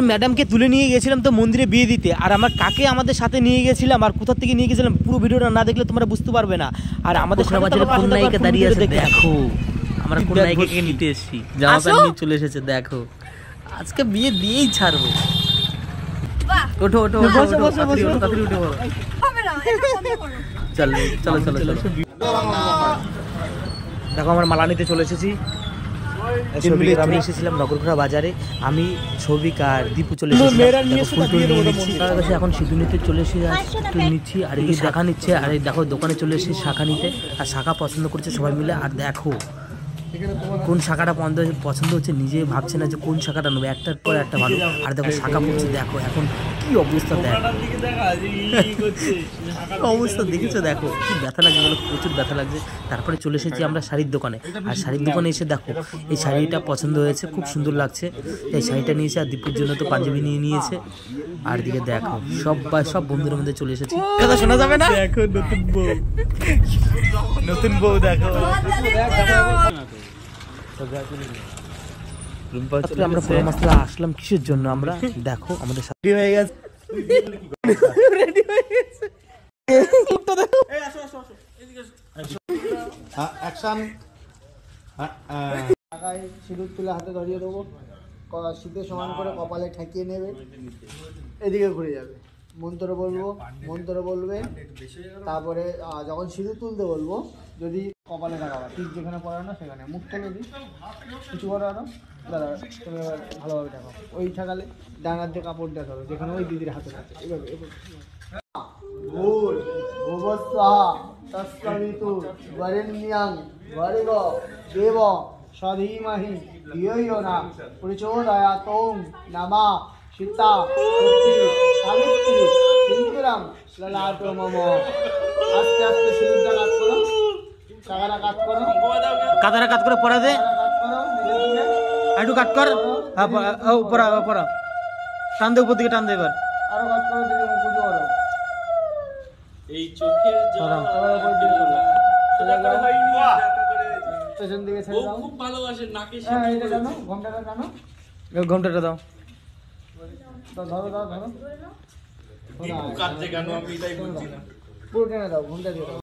ম্যাডামকে তুলে নিয়ে গেছিলাম তো মন্দিরে বিয়ে দিতে, আর আমার কাকে আমাদের সাথে নিয়ে গেছিলাম আর কোথা থেকে নিয়ে গেছিলাম পুরো ভিডিওটা না দেখলে তোমরা বুঝতে পারবে না। আর আমাদের বাজারে কোন নায়িকা দাঁড়িয়ে আছে দেখো, আমরা কোন নায়িকাকে নিতে এসেছি, জামা প্যান্ট নিয়ে চলে এসেছে দেখো, আজকে বিয়ে দিয়েই ছাড়বো। ওঠো ওঠো ওঠো তাড়াতাড়ি উঠে পড়ো। চলো চলো চলো চলো দেখো আমরা মালা নিতে চলে এসেছি। আমি এসেছিলাম নগরঘোড়া বাজারে, আমি সৌভিক আর দীপু চলে এসেছি। এখন সিঁদুর নিতে চলে এসে নিচ্ছি, আর এই শাখা নিচ্ছে, আর এই দেখো দোকানে চলে এসেছি শাখা নিতে, আর শাখা পছন্দ করছে সবাই মিলে। আর দেখো কোন শাখাটা পছন্দ হচ্ছে, নিজে ভাবছে না যে কোন শাখাটা নেবে, একটার পর একটা ভালো। আর দেখো শাখা পড়ছে, দেখো এখন কি অবস্থা, দেখো অবস্থা দেখেছো, দেখো কি ব্যথা লাগছে বলো, প্রচুর ব্যথা লাগছে। তারপরে চলে এসেছি আমরা শাড়ির দোকানে, আর শাড়ির দোকানে এসে দেখো এই শাড়িটা পছন্দ হয়েছে, খুব সুন্দর লাগছে, এই শাড়িটা নিয়েছে। আর দীপুর জন্য তো পাঞ্জাবি নিয়ে নিয়েছে। আর দিকে দেখো সব বন্ধুদের মধ্যে চলে এসেছি। কথা শোনা যাবে না, দেখো নতুন বউ দেখো। আমরা পরমাস্তা আসলাম কিসের জন্য, আমরা দেখো আমাদের সাথে হয়ে গেছে, রেডি হয়ে গেছে। সিঁদুর তুলে হাতে ধরিয়ে দেবো, শীতের সমান করে কপালে ঠেকিয়ে নেবে, এদিকে ঘুরে যাবে, মন্ত্র বলবো, মন্ত্র বলবে। তারপরে যখন সিঁদুর তুলতে বলবো, যদি কপালে লাগাবা, ঠিক যেখানে পড়ানো সেখানে মুখ তুলে দিই, কিছু করো আরো দাদা, তুমি এবার ভালোভাবে ঠেকাও, ওই ঠেকালে ডানার দিয়ে কাপড় দিয়ে ধরো যেখানে ওই দিদির হাতে আছে, এভাবে ভূর ভুবস্বাহা তৎসবিতু বরেণ্যং ভর্গো দেব সধীমহি ধিয়ো না প্রচোদয়াৎ। ওম নমঃ সীতা সতী সাবিত্রী সিন্দুরং ললাটো মম। আস্তে আস্তে সিঁদুরটা কাট করো, টাকাটা কাট করো, কাদারা কাট করে পড়া দে, একটু কাট কর, পড়া পড়া, টান দে উপর দিকে, টান দে এবার, আরো কাট করো, দিকে মুখ উঁচু করো, এই চোখের পেছন দিকে ছেড়ে দাও, খুব ভালোবাসে নাকে। হ্যাঁ এটা জানো, ঘন্টাটা জানো, ঘন্টাটা দাও, ধরো ধরো ধরো, কাটছে কেন আমি এটাই বুঝছি না। পুরো টেনে দাও, ঘন্টা দিয়ে দাও।